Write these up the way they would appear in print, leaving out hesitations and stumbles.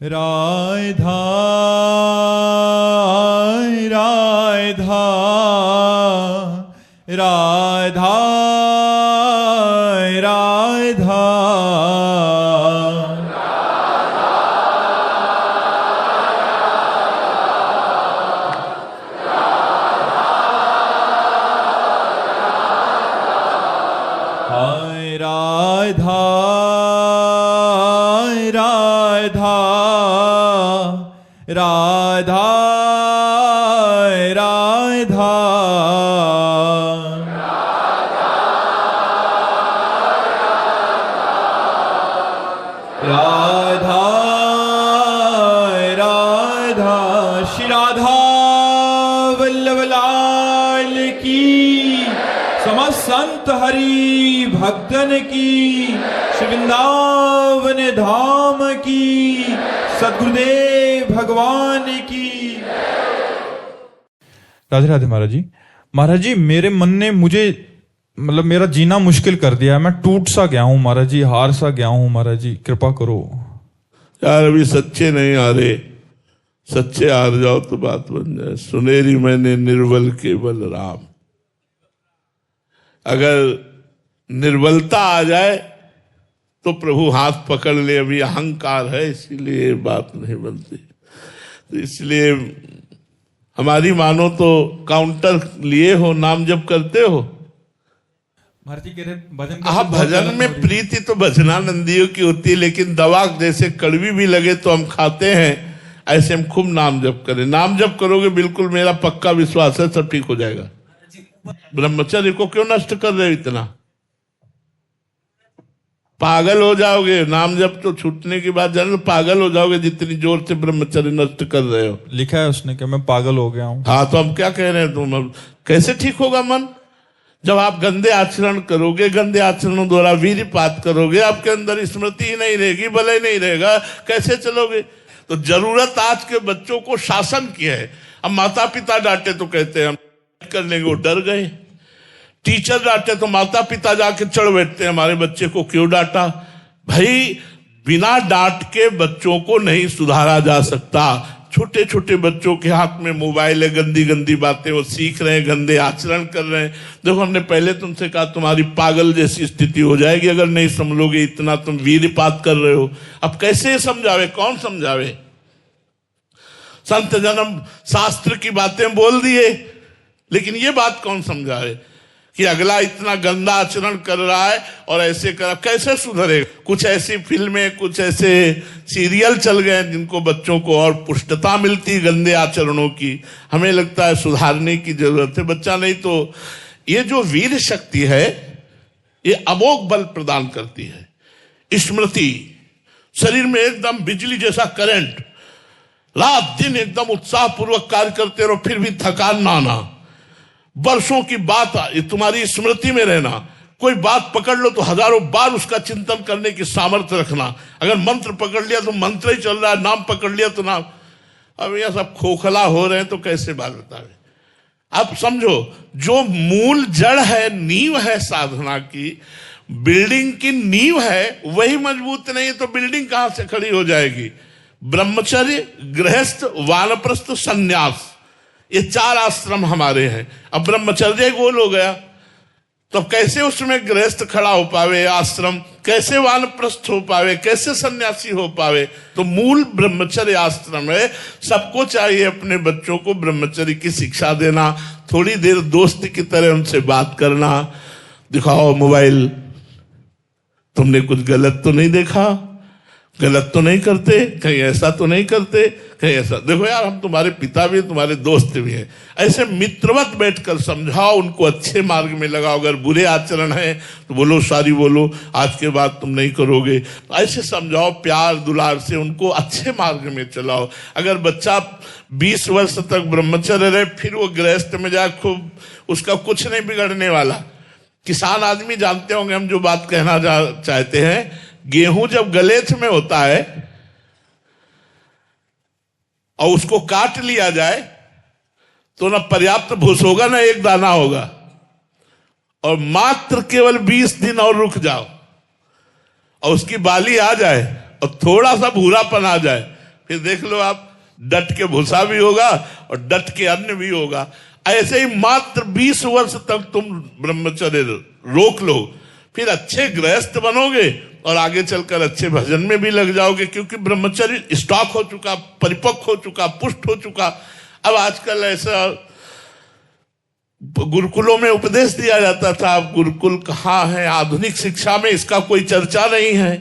राधा राधा राधा राधा हाय राधा राधा राधा राधा राधा राधा श्री राधा वल्लभ लाल की, समस्त संत हरि भक्तन की, श्री वृंदावन धाम की, सद्गुरुदेव भगवान की। राधे राधे महाराज जी। महाराज जी मेरे मन ने मुझे मतलब मेरा जीना मुश्किल कर दिया है। मैं टूट सा गया हूँ महाराज जी, हार सा गया हूँ महाराज जी, कृपा करो। यार अभी सच्चे नहीं हारे, सच्चे हार जाओ तो बात बन जाए। सुनेरी मैंने निर्बल केवल राम। अगर निर्बलता आ जाए तो प्रभु हाथ पकड़ ले। अभी अहंकार है इसीलिए बात नहीं बनती। तो इसलिए हमारी मानो तो काउंटर लिए हो, नाम जब करते हो भजन आप, भजन में प्रीति तो भजनानंदियों की होती है, लेकिन दवा जैसे कड़वी भी लगे तो हम खाते हैं, ऐसे हम खूब नाम जप करें। नाम जप करोगे बिल्कुल मेरा पक्का विश्वास है सब ठीक हो जाएगा। ब्रह्मचर्य को क्यों नष्ट कर रहे हो इतना? पागल हो जाओगे। नाम जब तो छूटने की बात जाने तो पागल हो जाओगे जितनी जोर से ब्रह्मचर्य नष्ट कर रहे हो। लिखा है उसने कि मैं पागल हो गया हूं। हाँ तो हम क्या कह रहे हैं, तुम अब कैसे ठीक होगा मन? जब आप गंदे आचरण करोगे, गंदे आचरणों द्वारा वीर्यपात करोगे, आपके अंदर स्मृति ही नहीं रहेगी, बल ही नहीं रहेगा, कैसे चलोगे? तो जरूरत आज के बच्चों को शासन की है। अब माता पिता डांटे तो कहते हैं हम कर लेंगे, वो डर गए। टीचर डांटे तो माता पिता जाके चढ़ बैठते हैं, हमारे बच्चे को क्यों डांटा? भाई बिना डांट के बच्चों को नहीं सुधारा जा सकता। छोटे छोटे बच्चों के हाथ में मोबाइल है, गंदी गंदी बातें वो सीख रहे हैं, गंदे आचरण कर रहे हैं। देखो हमने पहले तुमसे कहा तुम्हारी पागल जैसी स्थिति हो जाएगी अगर नहीं समझोगे, इतना तुम वीर्यपात कर रहे हो। अब कैसे समझावे, कौन समझावे? संत जन्म शास्त्र की बातें बोल दिए, लेकिन ये बात कौन समझावे कि अगला इतना गंदा आचरण कर रहा है और ऐसे कर, कैसे सुधरेगा? कुछ ऐसी फिल्में, कुछ ऐसे सीरियल चल गए जिनको बच्चों को और पुष्टता मिलती गंदे आचरणों की। हमें लगता है सुधारने की जरूरत है। बच्चा नहीं तो ये जो वीर शक्ति है ये अमोघ बल प्रदान करती है। स्मृति शरीर में एकदम बिजली जैसा करंट, रात दिन एकदम उत्साह पूर्वक कार्य करते रहो फिर भी थकान ना आना। वर्षों की बात तुम्हारी स्मृति में रहना। कोई बात पकड़ लो तो हजारों बार उसका चिंतन करने की सामर्थ्य रखना। अगर मंत्र पकड़ लिया तो मंत्र ही चल रहा है, नाम पकड़ लिया तो नाम। अब यह सब खोखला हो रहे हैं तो कैसे बात बतावे? अब समझो जो मूल जड़ है, नींव है साधना की, बिल्डिंग की नींव है, वही मजबूत नहीं है तो बिल्डिंग कहां से खड़ी हो जाएगी? ब्रह्मचर्य, गृहस्थ, वानप्रस्थ, संन्यास, ये 4 आश्रम हमारे हैं। अब ब्रह्मचर्य गोल हो गया तो कैसे उसमें गृहस्थ खड़ा हो पावे, आश्रम कैसे वानप्रस्थ हो पावे, कैसे सन्यासी हो पावे? तो मूल ब्रह्मचर्य आश्रम है। सबको चाहिए अपने बच्चों को ब्रह्मचर्य की शिक्षा देना, थोड़ी देर दोस्त की तरह उनसे बात करना। दिखाओ मोबाइल, तुमने कुछ गलत तो नहीं देखा, गलत तो नहीं करते, कहीं ऐसा तो नहीं करते, कहीं ऐसा। देखो यार हम तुम्हारे पिता भी हैं, तुम्हारे दोस्त भी हैं। ऐसे मित्रवत बैठकर समझाओ, उनको अच्छे मार्ग में लगाओ। अगर बुरे आचरण है तो बोलो सॉरी बोलो, आज के बाद तुम नहीं करोगे। तो ऐसे समझाओ, प्यार दुलार से उनको अच्छे मार्ग में चलाओ। अगर बच्चा 20 वर्ष तक ब्रह्मचर्य रहे फिर वो गृहस्थ में जाए, खूब उसका कुछ नहीं बिगड़ने वाला। किसान आदमी जानते होंगे हम जो बात कहना चाहते हैं। गेहूं जब गलेथ में होता है और उसको काट लिया जाए तो ना पर्याप्त भूस होगा ना एक दाना होगा, और मात्र केवल 20 दिन और रुक जाओ और उसकी बाली आ जाए और थोड़ा सा भूरापन आ जाए, फिर देख लो आप, डट के भूसा भी होगा और डट के अन्न भी होगा। ऐसे ही मात्र 20 वर्ष तक तुम ब्रह्मचर्य रोक लो, फिर अच्छे गृहस्थ बनोगे और आगे चलकर अच्छे भजन में भी लग जाओगे, क्योंकि ब्रह्मचर्य स्टॉक हो चुका, परिपक्व हो चुका, पुष्ट हो चुका। अब आजकल ऐसा गुरुकुलों में उपदेश दिया जाता था, अब गुरुकुल कहाँ है, आधुनिक शिक्षा में इसका कोई चर्चा नहीं है।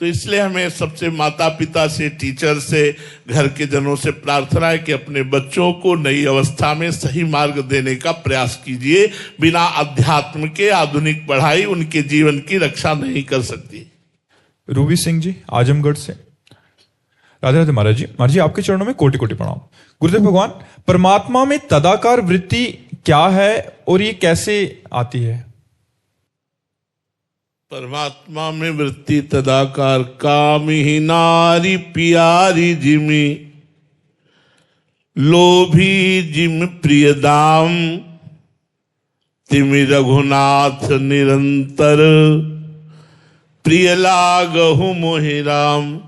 तो इसलिए हमें सबसे माता पिता से, टीचर से, घर के जनों से प्रार्थना है कि अपने बच्चों को नई अवस्था में सही मार्ग देने का प्रयास कीजिए। बिना अध्यात्म के आधुनिक पढ़ाई उनके जीवन की रक्षा नहीं कर सकती। रूबी सिंह जी आजमगढ़ से। राधे राधे महाराज जी। महाराज जी आपके चरणों में कोटि कोटि प्रणाम। गुरुदेव भगवान, परमात्मा में तदाकार वृत्ति क्या है और ये कैसे आती है? परमात्मा में वृत्ति तदाकार, कामिही नारी प्यारी जिमि, लोभी जिम प्रिय दाम, तिमि रघुनाथ निरंतर, प्रिय लागहु मोहि राम।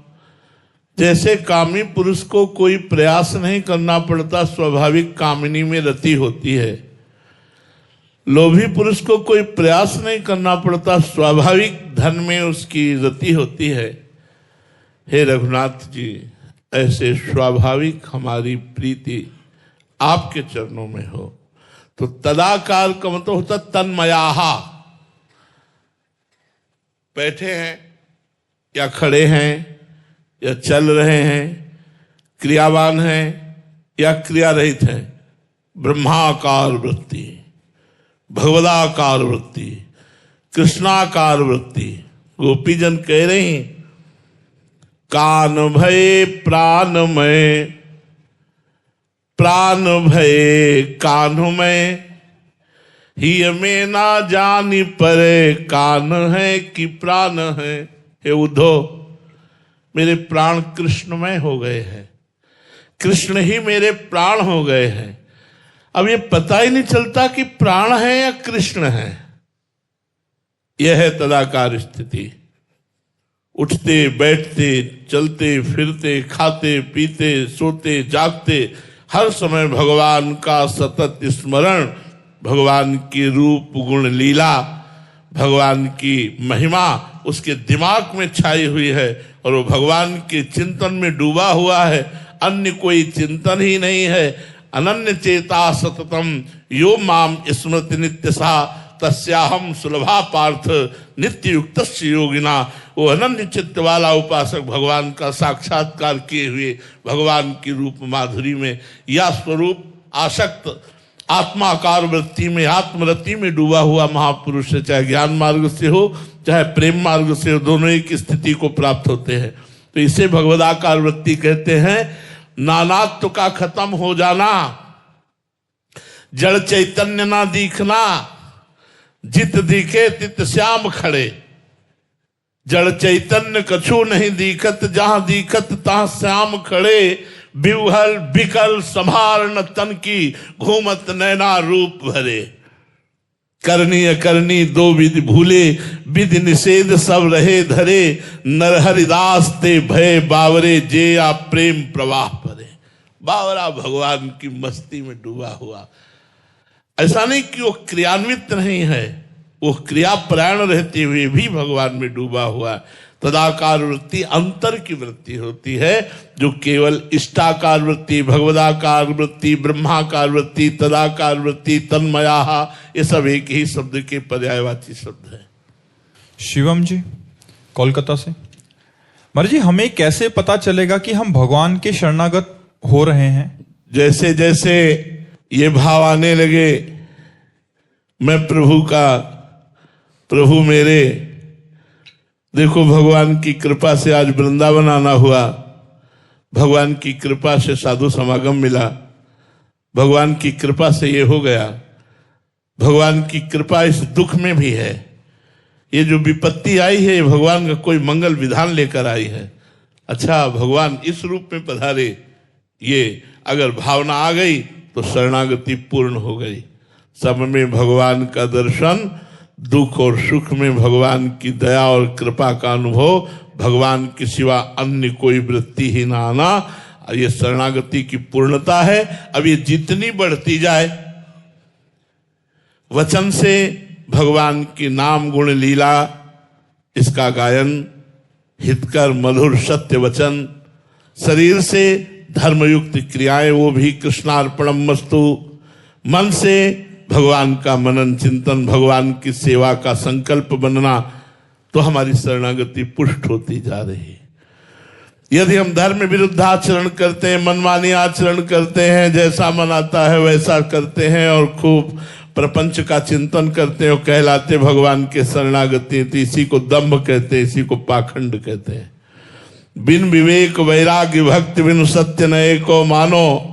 जैसे कामी पुरुष को कोई प्रयास नहीं करना पड़ता, स्वाभाविक कामिनी में रति होती है। लोभी पुरुष को कोई प्रयास नहीं करना पड़ता, स्वाभाविक धन में उसकी रति होती है। हे रघुनाथ जी, ऐसे स्वाभाविक हमारी प्रीति आपके चरणों में हो। तो तदाकार का मतलब होता तन्मयाहा। बैठे हैं या खड़े हैं या चल रहे हैं, क्रियावान हैं या क्रिया रहित हैं, ब्रह्माकार वृत्ति, भगवदाकार वृत्ति, कृष्णाकार वृत्ति। गोपीजन कह रहे हैं, कान भये प्राणमय, प्राण भये कान्हमय, ही में ना जानी परे, कान है कि प्राण है। हे उद्धव, मेरे प्राण कृष्णमय हो गए हैं, कृष्ण ही मेरे प्राण हो गए हैं। अब ये पता ही नहीं चलता कि प्राण है या कृष्ण है। यह है तदाकार स्थिति। उठते बैठते, चलते फिरते, खाते पीते, सोते जागते, हर समय भगवान का सतत स्मरण, भगवान की रूप गुण लीला, भगवान की महिमा उसके दिमाग में छाई हुई है और वो भगवान के चिंतन में डूबा हुआ है। अन्य कोई चिंतन ही नहीं है। अनन्य चेता सततम यो माम स्मृति नित्यसा, तस्याहम सुलभा पार्थ नित्य युक्तस्य योगिना। वो अनन्य चित्त वाला उपासक भगवान का साक्षात्कार किए हुए भगवान की रूप माधुरी में या स्वरूप आसक्त आत्माकार वृत्ति में, आत्मरति में डूबा हुआ महापुरुष है, चाहे ज्ञान मार्ग से हो चाहे प्रेम मार्ग से हो, दोनों एक स्थिति को प्राप्त होते हैं। तो इसे भगवदाकार वृत्ति कहते हैं। नानात्व का खत्म हो जाना, जड़ चैतन्य ना दिखना, जित दिखे तित श्याम खड़े। जड़ चैतन्य कछु नहीं दिखत, जहां दिखत तहां श्याम खड़े। बिवहल बिकल संभार न तन की, घूमत नैना रूप भरे। करनी अकरनी दो विधि भूले, विधि निषेध सब रहे धरे। नर हरिदास ते भय बावरे, जे आ प्रेम प्रवाह भरे। बावरा भगवान की मस्ती में डूबा हुआ। ऐसा नहीं कि वो क्रियान्वित नहीं है, वो क्रियापरायण रहते हुए भी भगवान में डूबा हुआ। तदाकार वृत्ति अंतर की वृत्ति होती है, जो केवल इष्टाकार वृत्ति, भगवदाकार वृत्ति, ब्रह्माकार वृत्ति, तदाकार वृत्ति, तन्मयाहा, ये सब एक ही शब्द के पर्यायवाची शब्द है। शिवम जी कोलकाता से। महाराज जी, हमें कैसे पता चलेगा कि हम भगवान के शरणागत हो रहे हैं? जैसे जैसे ये भाव आने लगे, मैं प्रभु का, प्रभु मेरे। देखो, भगवान की कृपा से आज वृंदावन आना हुआ, भगवान की कृपा से साधु समागम मिला, भगवान की कृपा से ये हो गया। भगवान की कृपा इस दुख में भी है। ये जो विपत्ति आई है, भगवान का कोई मंगल विधान लेकर आई है। अच्छा, भगवान इस रूप में पधारे, ये अगर भावना आ गई तो शरणागति पूर्ण हो गई। सब में भगवान का दर्शन, दुख और सुख में भगवान की दया और कृपा का अनुभव, भगवान के सिवा अन्य कोई वृत्ति ही ना आना, ये शरणागति की पूर्णता है। अब ये जितनी बढ़ती जाए, वचन से भगवान की नाम गुण लीला इसका गायन, हितकर मधुर सत्य वचन, शरीर से धर्मयुक्त क्रियाएं वो भी कृष्णार्पणमस्तु, मन से भगवान का मनन चिंतन, भगवान की सेवा का संकल्प बनना, तो हमारी शरणागति पुष्ट होती जा रही है। यदि हम धर्म विरुद्ध आचरण करते हैं, मनमानी आचरण करते हैं, जैसा मन आता है वैसा करते हैं और खूब प्रपंच का चिंतन करते हैं और कहलाते भगवान के शरणागति, तो इसी को दंभ कहते हैं, इसी को पाखंड कहते हैं। बिन विवेक वैराग्य भक्ति बिनु सत्य नए को मानो,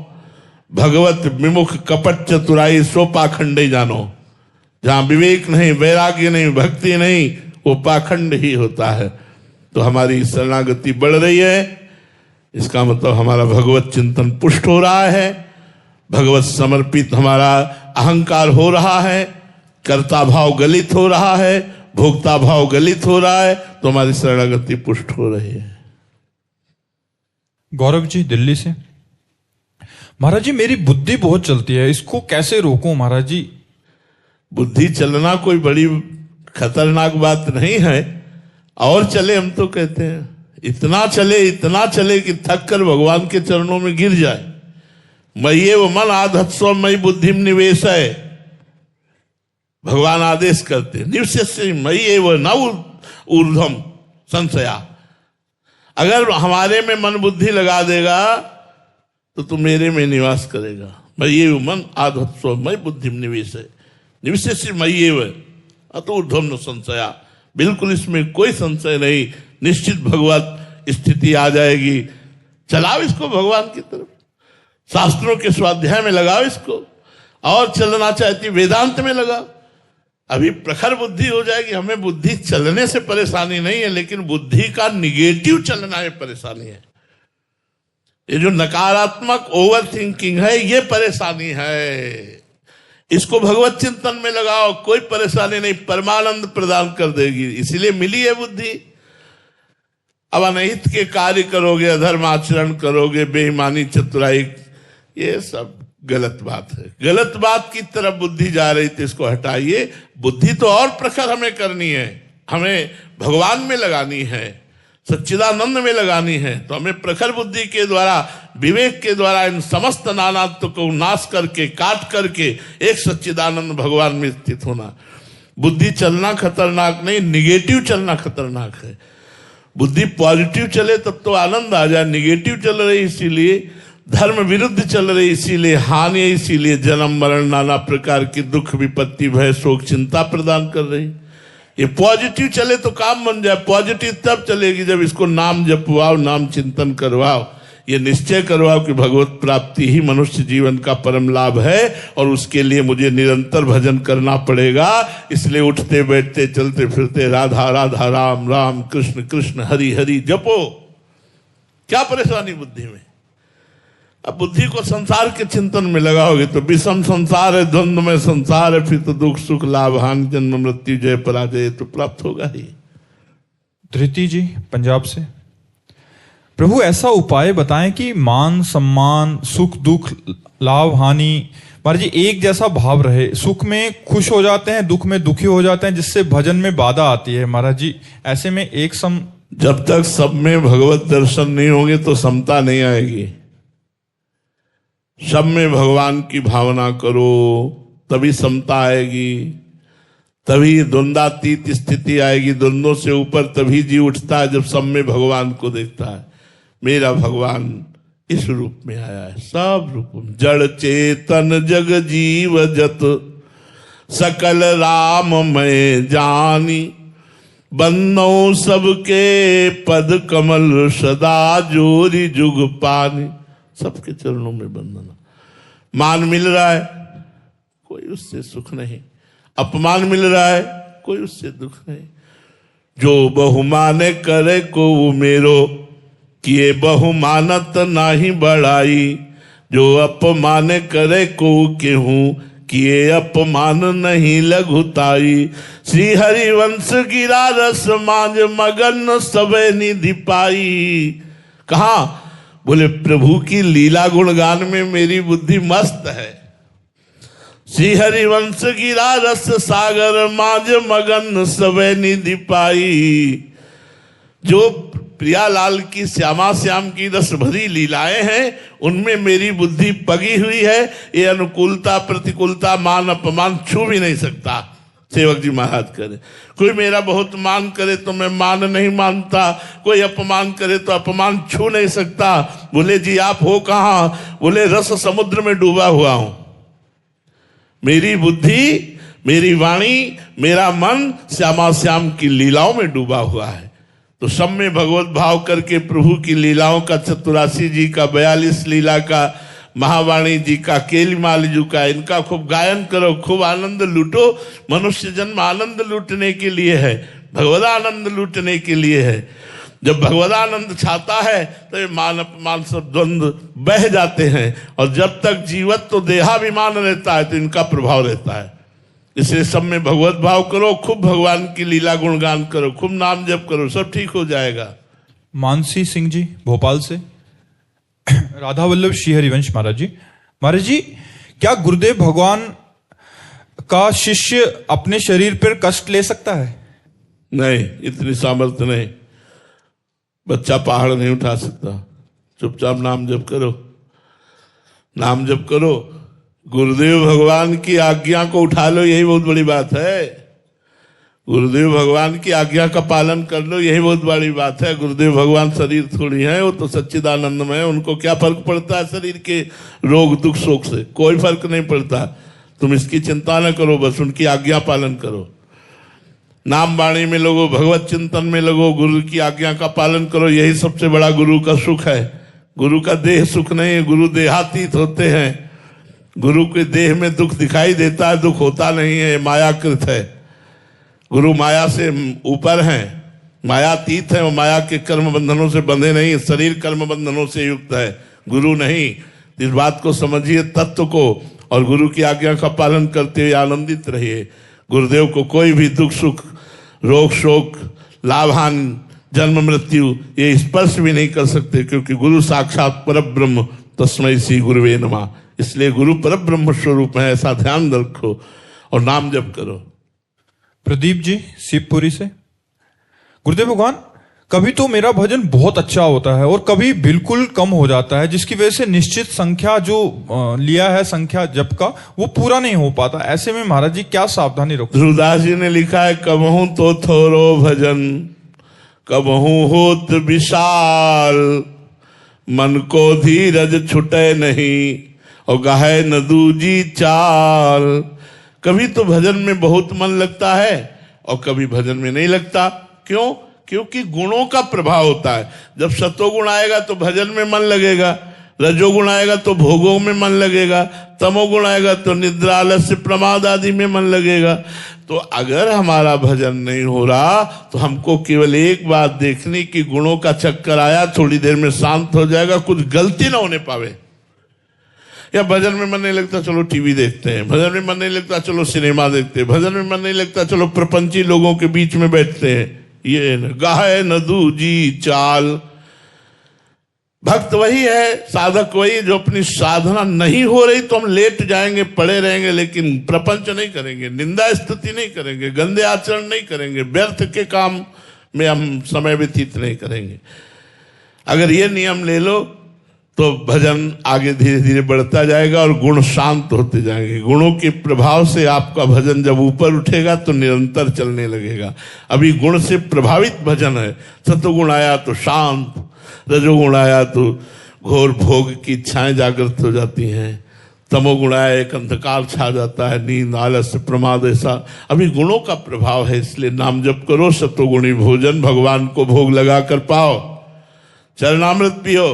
भगवत विमुख कपट चतुराई सो पाखंड ही जानो। जहां विवेक नहीं, वैराग्य नहीं, भक्ति नहीं, वो पाखंड ही होता है। तो हमारी शरणागति बढ़ रही है, इसका मतलब हमारा भगवत चिंतन पुष्ट हो रहा है, भगवत समर्पित हमारा अहंकार हो रहा है, कर्ता भाव गलित हो रहा है, भोक्ता भाव गलित हो रहा है, तो हमारी शरणागति पुष्ट हो रही है। गौरव जी दिल्ली से, महाराज जी मेरी बुद्धि बहुत चलती है, इसको कैसे रोकूं महाराज जी? बुद्धि चलना कोई बड़ी खतरनाक बात नहीं है, और चले हम तो कहते हैं, इतना चले कि थक कर भगवान के चरणों में गिर जाए। मय्ये वो मन आधत्स्व मयि बुद्धिम निवेश है, भगवान आदेश करते निवस्य मय्ये वो न ऊर्ध्वम संशया। अगर हमारे में मन बुद्धि लगा देगा तो तू मेरे में निवास करेगा। मय्ये वो मन आधत्स्व मयि बुद्धिम निवेश है, निवस्य मय्ये वो अतो ऊर्ध्वम न संशया। बिल्कुल इसमें कोई संशय नहीं, निश्चित भगवत स्थिति आ जाएगी। चलाओ इसको भगवान की तरफ, शास्त्रों के स्वाध्याय में लगाओ इसको, और चलना चाहती वेदांत में लगाओ, अभी प्रखर बुद्धि हो जाएगी। हमें बुद्धि चलने से परेशानी नहीं है, लेकिन बुद्धि का निगेटिव चलना है परेशानी है। ये जो नकारात्मक ओवर थिंकिंग है, ये परेशानी है। इसको भगवत चिंतन में लगाओ, कोई परेशानी नहीं, परमानंद प्रदान कर देगी। इसीलिए मिली है बुद्धि। अब अनहित के कार्य करोगे, अधर्म आचरण करोगे, बेईमानी चतुराई, ये सब गलत बात है। गलत बात की तरफ बुद्धि जा रही थी, इसको हटाइए। बुद्धि तो और प्रखर हमें करनी है, हमें भगवान में लगानी है, सच्चिदानंद में लगानी है। तो हमें प्रखर बुद्धि के द्वारा, विवेक के द्वारा इन समस्त नानात्व को नाश करके, काट करके एक सच्चिदानंद भगवान में स्थित होना। बुद्धि चलना खतरनाक नहीं, निगेटिव चलना खतरनाक है। बुद्धि पॉजिटिव चले तब तो आनंद आ जाए, निगेटिव चल रही इसीलिए, धर्म विरुद्ध चल रही इसीलिए हानि, इसीलिए जन्म मरण नाना प्रकार की दुख विपत्ति भय शोक चिंता प्रदान कर रही। ये पॉजिटिव चले तो काम बन जाए। पॉजिटिव तब चलेगी जब इसको नाम जपवाओ, नाम चिंतन करवाओ, ये निश्चय करवाओ कि भगवत प्राप्ति ही मनुष्य जीवन का परम लाभ है, और उसके लिए मुझे निरंतर भजन करना पड़ेगा। इसलिए उठते बैठते चलते फिरते राधा राधा राम राम कृष्ण कृष्ण हरि हरि जपो। क्या परेशानी बुद्धि में? अब बुद्धि को संसार के चिंतन में लगाओगे तो विषम संसार है, द्वंद्व में संसार है, फिर तो दुख सुख लाभ हानि जन्म मृत्यु जय पराजय तो प्राप्त होगा ही। धृति जी पंजाब से, प्रभु ऐसा उपाय बताएं कि मान सम्मान सुख दुख लाभ हानि महाराज जी एक जैसा भाव रहे। सुख में खुश हो जाते हैं, दुख में दुखी हो जाते हैं, जिससे भजन में बाधा आती है महाराज जी। ऐसे में एक सम, जब तक सब में भगवत दर्शन नहीं होंगे तो समता नहीं आएगी। सब में भगवान की भावना करो तभी समता आएगी, तभी द्वंद्वातीत स्थिति आएगी। द्वंद्वों से ऊपर तभी जी उठता है जब सब में भगवान को देखता है। मेरा भगवान इस रूप में आया है, सब रूप में, जड़ चेतन जग जीव जत सकल राम मैं जानी, बन्नो सबके पद कमल सदा जोरी जुग पानी। सबके चरणों में बंधना। मान मिल रहा है, कोई उससे सुख नहीं। अपमान मिल रहा है, कोई उससे दुख नहीं। जो बहुमाने करे को मेरो, किए बहुमानत नाही बढ़ाई। जो अपमाने करे को केहूं, किए अपमान नहीं लघुताई। श्री हरिवंश गिरा रस मांझ मगन सबे निधि पाई। कहा? बोले प्रभु की लीला गुणगान में मेरी बुद्धि मस्त है। श्री हरिवंश गिरा रस सागर मांझ मगन सबे निधि पाई। जो प्रियालाल की श्यामा श्याम की रस भरी लीलाएं हैं उनमें मेरी बुद्धि पगी हुई है। ये अनुकूलता प्रतिकूलता मान अपमान छू भी नहीं सकता। सेवक जी महाराज करे, कोई मेरा बहुत मान करे तो मैं मान नहीं मानता, कोई अपमान करे तो अपमान छू नहीं सकता। बोले जी आप हो कहाँ? बोले रस समुद्र में डूबा हुआ हूं। मेरी बुद्धि, मेरी वाणी, मेरा मन श्यामा श्याम की लीलाओं में डूबा हुआ है। तो सब में भगवत भाव करके प्रभु की लीलाओं का, चतुरासी जी का, 42 लीला का, महावाणी जी का, केलीमाल जी का, इनका खूब गायन करो, खूब आनंद लूटो। मनुष्य जन्म आनंद लूटने के लिए है, भगवत आनंद लूटने के लिए है। जब भगवत आनंद छाता है तो ये मान अपमान सब द्वंद्व बह जाते हैं। और जब तक जीवत तो देहाभिमान रहता है तो इनका प्रभाव रहता है। इसलिए सब में भगवत भाव करो, खूब भगवान की लीला गुणगान करो, खूब नाम जप करो, सब ठीक हो जाएगा। मानसी सिंह जी भोपाल से। राधा वल्लभ श्री हरिवंश महाराज जी, महाराज जी क्या गुरुदेव भगवान का शिष्य अपने शरीर पर कष्ट ले सकता है? नहीं, इतनी सामर्थ्य नहीं। बच्चा पहाड़ नहीं उठा सकता। चुपचाप नाम जप करो, नाम जप करो। गुरुदेव भगवान की आज्ञा को उठा लो, यही बहुत बड़ी बात है। गुरुदेव भगवान की आज्ञा का पालन कर लो, यही बहुत बड़ी बात है। गुरुदेव भगवान शरीर थोड़ी है, वो तो सच्चिदानंदमय है। उनको क्या फर्क पड़ता है शरीर के रोग दुख शोक से? कोई फर्क नहीं पड़ता। तुम इसकी चिंता न करो, बस उनकी आज्ञा पालन करो। नाम वाणी में लगो, भगवत चिंतन में लगो, गुरु की आज्ञा का पालन करो। यही सबसे बड़ा गुरु का सुख है। गुरु का देह सुख नहीं है, गुरु देहातीत होते हैं। गुरु के देह में दुख दिखाई देता है, दुख होता नहीं है, मायाकृत है। गुरु माया से ऊपर हैं, मायातीत है। वो माया के कर्म बंधनों से बंधे नहीं, शरीर कर्म बंधनों से युक्त है, गुरु नहीं। इस बात को समझिए, तत्व को, और गुरु की आज्ञा का पालन करते हुए आनंदित रहिए। गुरुदेव को कोई भी दुख सुख, रोग शोक, लाभान, जन्म मृत्यु ये स्पर्श भी नहीं कर सकते, क्योंकि गुरु साक्षात परब्रह्म, तस्मै श्री गुरुवे नमः। इसलिए गुरु परब्रह्म स्वरूप है, ऐसा ध्यान रखो और नाम जप करो। प्रदीप जी शिवपुरी से। गुरुदेव भगवान कभी तो मेरा भजन बहुत अच्छा होता है और कभी बिल्कुल कम हो जाता है, जिसकी वजह से निश्चित संख्या जो लिया है संख्या जप का वो पूरा नहीं हो पाता। ऐसे में महाराज जी क्या सावधानी रखो? ध्रुवदास जी ने लिखा है, कबहू तो थोरो भजन कबहू होत विशाल, मन को धीरज छुटे नहीं और गाहे न दूजी चाल। कभी तो भजन में बहुत मन लगता है और कभी भजन में नहीं लगता। क्यों? क्योंकि गुणों का प्रभाव होता है। जब सतोगुण आएगा तो भजन में मन लगेगा, रजोगुण आएगा तो भोगों में मन लगेगा, तमोगुण आएगा तो निद्रा आलस्य प्रमाद आदि में मन लगेगा। तो अगर हमारा भजन नहीं हो रहा तो हमको केवल एक बात देखनी कि गुणों का चक्कर आया, थोड़ी देर में शांत हो जाएगा, कुछ गलती ना होने पावे। या भजन में मन नहीं लगता, चलो टीवी देखते हैं। भजन में मन नहीं लगता, चलो सिनेमा देखते हैं। भजन में मन नहीं लगता, चलो प्रपंची लोगों के बीच में बैठते हैं। ये गाहे न दूजी चाल। भक्त वही है, साधक वही, जो अपनी साधना नहीं हो रही तो हम लेट जाएंगे, पड़े रहेंगे, लेकिन प्रपंच नहीं करेंगे, निंदा स्तुति नहीं करेंगे, गंदे आचरण नहीं करेंगे, व्यर्थ के काम में हम समय व्यतीत नहीं करेंगे। अगर ये नियम ले लो तो भजन आगे धीरे धीरे बढ़ता जाएगा और गुण शांत होते जाएंगे। गुणों के प्रभाव से आपका भजन जब ऊपर उठेगा तो निरंतर चलने लगेगा। अभी गुण से प्रभावित भजन है। सतोगुण आया तो शांत, रजोगुण आया तो घोर भोग की इच्छाएं जागृत हो जाती हैं, तमोगुण आया एक अंधकार छा जाता है, नींद आलस्य प्रमाद, ऐसा अभी गुणों का प्रभाव है। इसलिए नाम जप करो, सतोगुणी भोजन भगवान को भोग लगा कर पाओ, चरणामृत पियो,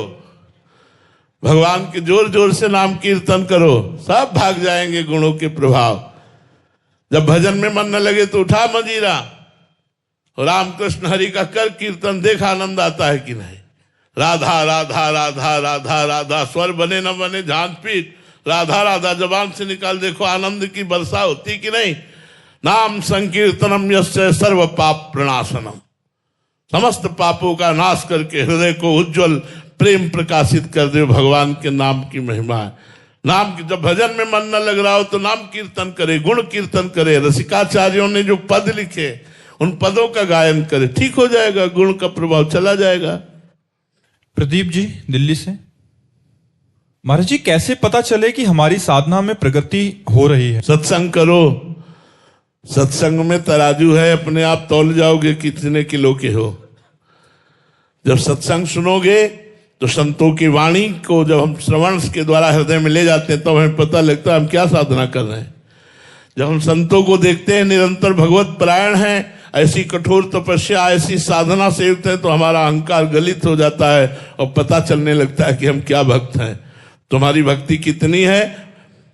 भगवान के जोर जोर से नाम कीर्तन करो, सब भाग जाएंगे गुणों के प्रभाव। जब भजन में मन न लगे तो उठा मंजीरा, राम कृष्ण हरि का कर कीर्तन, देख आनंद आता है कि नहीं। राधा राधा राधा राधा राधा, स्वर बने न बने झांझ पीट, राधा राधा जबान से निकाल, देखो आनंद की वर्षा होती कि नहीं। नाम संकीर्तनम यस्य सर्व पाप प्रणाशनम, समस्त पापों का नाश करके हृदय को उज्जवल प्रेम प्रकाशित कर दे। भगवान के नाम की महिमा है। नाम की जब भजन में मन न लग रहा हो तो नाम कीर्तन करे, गुण कीर्तन करे। रसिकाचार्यों ने जो पद लिखे उन पदों का गायन करे, ठीक हो जाएगा, गुण का प्रभाव चला जाएगा। प्रदीप जी दिल्ली से, महाराज जी कैसे पता चले कि हमारी साधना में प्रगति हो रही है? सत्संग करो, सत्संग में तराजू है, अपने आप तौल जाओगे कितने किलो के हो। जब सत्संग सुनोगे तो संतों की वाणी को जब हम श्रवण के द्वारा हृदय में ले जाते हैं तब तो हमें पता लगता है हम क्या साधना कर रहे हैं। जब हम संतों को देखते हैं निरंतर भगवत परायण हैं, ऐसी कठोर तपस्या ऐसी साधना से युक्त है, तो हमारा अहंकार गलित हो जाता है और पता चलने लगता है कि हम क्या भक्त हैं। तुम्हारी भक्ति कितनी है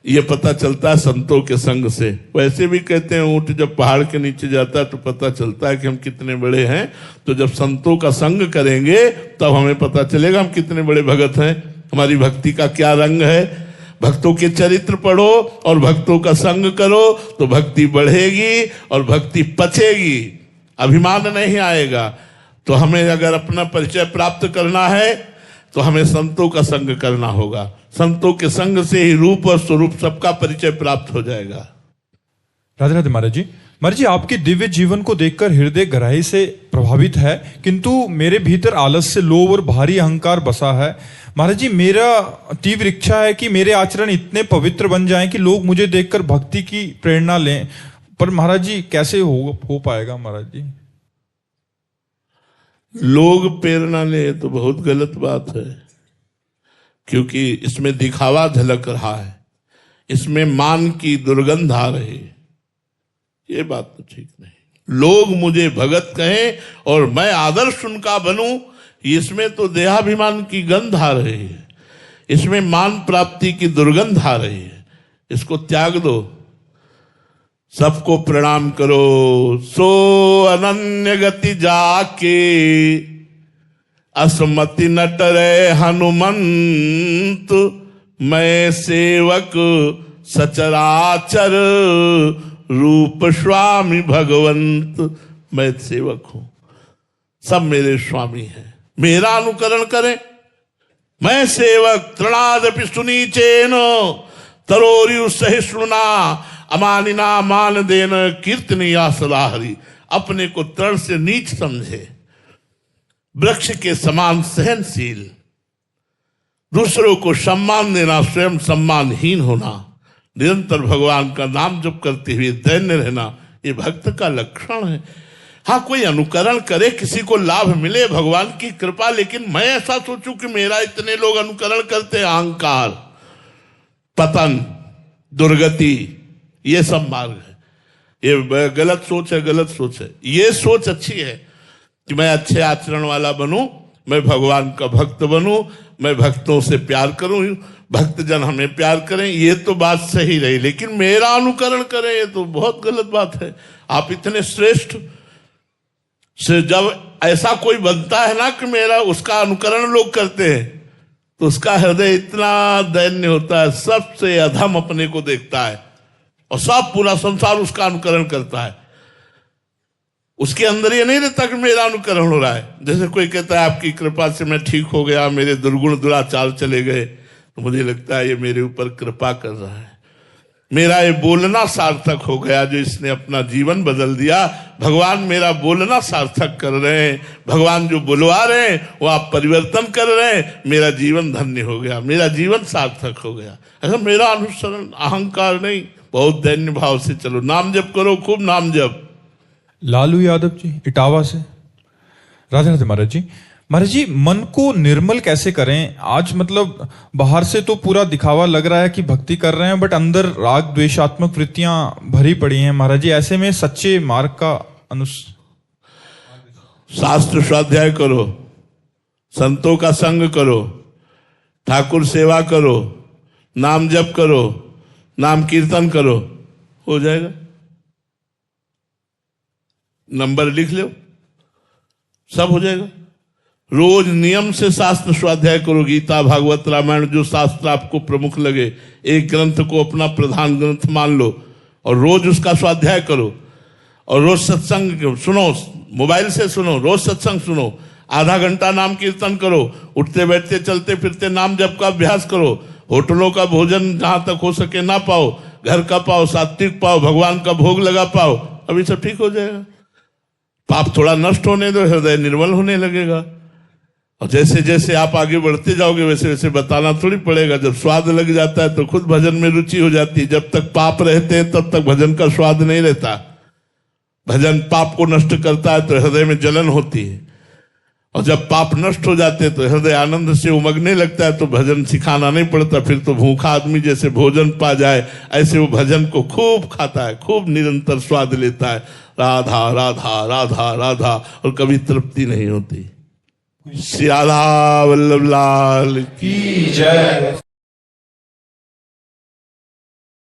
ये पता चलता है संतों के संग से। वैसे भी कहते हैं ऊंट जब पहाड़ के नीचे जाता है तो पता चलता है कि हम कितने बड़े हैं। तो जब संतों का संग करेंगे तब हमें पता चलेगा हम कितने बड़े भगत हैं, हमारी भक्ति का क्या रंग है। भक्तों के चरित्र पढ़ो और भक्तों का संग करो तो भक्ति बढ़ेगी और भक्ति पचेगी, अभिमान नहीं आएगा। तो हमें अगर अपना परिचय प्राप्त करना है तो हमें संतों का संग करना होगा। संतों के संग से ही रूप और स्वरूप सबका परिचय प्राप्त हो जाएगा। राधे राधे महाराज जी। महाराज जी आपके दिव्य जीवन को देखकर हृदय गहराई से प्रभावित है, किंतु मेरे भीतर आलस्य, लोभ और भारी अहंकार बसा है। महाराज जी मेरा तीव्र इच्छा है कि मेरे आचरण इतने पवित्र बन जाएं कि लोग मुझे देखकर भक्ति की प्रेरणा लें, पर महाराज जी कैसे हो पाएगा? महाराज जी लोग प्रेरणा ले तो बहुत गलत बात है, क्योंकि इसमें दिखावा झलक रहा है, इसमें मान की दुर्गंध आ रही है। ये बात तो ठीक नहीं। लोग मुझे भगत कहें और मैं आदर्श उनका बनूं, इसमें तो देहाभिमान की गंध आ रही है, इसमें मान प्राप्ति की दुर्गंध आ रही है। इसको त्याग दो, सबको प्रणाम करो। सो अनन्य गति जाके असमति नटरे हनुमंत, मैं सेवक सचराचर रूप स्वामी भगवंत। मैं सेवक हूं, सब मेरे स्वामी हैं, मेरा अनुकरण करें। मैं सेवक तृणादपि सुनीचेन तरोरियु सहिष्णुना अमानिना मान देन कीर्तनिया सदा हरि। अपने को तृण से नीच समझे, वृक्ष के समान सहनशील, दूसरों को सम्मान देना, स्वयं सम्मानहीन होना, निरंतर भगवान का नाम जप करते हुए दैन्य रहना, ये भक्त का लक्षण है। हाँ कोई अनुकरण करे, किसी को लाभ मिले, भगवान की कृपा, लेकिन मैं ऐसा सोचूं कि मेरा इतने लोग अनुकरण करते हैं, अहंकार, पतन, दुर्गति, ये सब मार्ग है। ये गलत सोच है, गलत सोच है। ये सोच अच्छी है कि मैं अच्छे आचरण वाला बनूं, मैं भगवान का भक्त बनूं, मैं भक्तों से प्यार करूं, भक्तजन हमें प्यार करें, ये तो बात सही रही। लेकिन मेरा अनुकरण करें ये तो बहुत गलत बात है। आप इतने श्रेष्ठ से जब ऐसा कोई बनता है ना कि मेरा उसका अनुकरण लोग करते हैं, तो उसका हृदय इतना दैन्य होता है, सबसे अधम अपने को देखता है और सब पूरा संसार उसका अनुकरण करता है। उसके अंदर ये नहीं रहता कि मेरा अनुकरण हो रहा है। जैसे कोई कहता है आपकी कृपा से मैं ठीक हो गया, मेरे दुर्गुण दुराचार चले गए, तो मुझे लगता है ये मेरे ऊपर कृपा कर रहा है, मेरा ये बोलना सार्थक हो गया, जो इसने अपना जीवन बदल दिया। भगवान मेरा बोलना सार्थक कर रहे हैं, भगवान जो बुलवा रहे हैं वो आप परिवर्तन कर रहे हैं, मेरा जीवन धन्य हो गया, मेरा जीवन सार्थक हो गया। ऐसा मेरा अनुसरण, अहंकार नहीं, बहुत दैन्य भाव से चलो। नाम जप करो, खूब नाम जप। लालू यादव जी इटावा से, राधे राधे महाराज जी। महाराज जी मन को निर्मल कैसे करें? आज मतलब बाहर से तो पूरा दिखावा लग रहा है कि भक्ति कर रहे हैं, बट अंदर राग द्वेषात्मक वृत्तियां भरी पड़ी हैं। महाराज जी ऐसे में सच्चे मार्ग का शास्त्र स्वाध्याय करो, संतों का संग करो, ठाकुर सेवा करो, नाम जप करो, नाम कीर्तन करो, हो जाएगा। नंबर लिख लो, सब हो जाएगा। रोज नियम से शास्त्र स्वाध्याय करो, गीता भागवत रामायण जो शास्त्र आपको प्रमुख लगे, एक ग्रंथ को अपना प्रधान ग्रंथ मान लो और रोज उसका स्वाध्याय करो। और रोज सत्संग सुनो, मोबाइल से सुनो, रोज सत्संग सुनो, आधा घंटा नाम कीर्तन करो, उठते बैठते चलते फिरते नाम जप का अभ्यास करो। होटलों का भोजन जहां तक हो सके ना पाओ, घर का पाओ, सात्विक पाओ, भगवान का भोग लगा पाओ, अभी सब ठीक हो जाएगा। पाप थोड़ा नष्ट होने दो, हृदय निर्मल होने लगेगा। और जैसे जैसे आप आगे बढ़ते जाओगे वैसे वैसे बताना थोड़ी पड़ेगा। जब स्वाद लग जाता है तो खुद भजन में रुचि हो जाती है। जब तक पाप रहते हैं तब तक भजन का स्वाद नहीं रहता। भजन पाप को नष्ट करता है तो हृदय में जलन होती है, और जब पाप नष्ट हो जाते हैं तो हृदय आनंद से उमगने लगता है। तो भजन सिखाना नहीं पड़ता, फिर तो भूखा आदमी जैसे भोजन पा जाए ऐसे वो भजन को खूब खाता है, खूब निरंतर स्वाद लेता है, राधा राधा राधा राधा, और कभी तृप्ति नहीं होती। श्री राधा वल्लभ लाल की जय।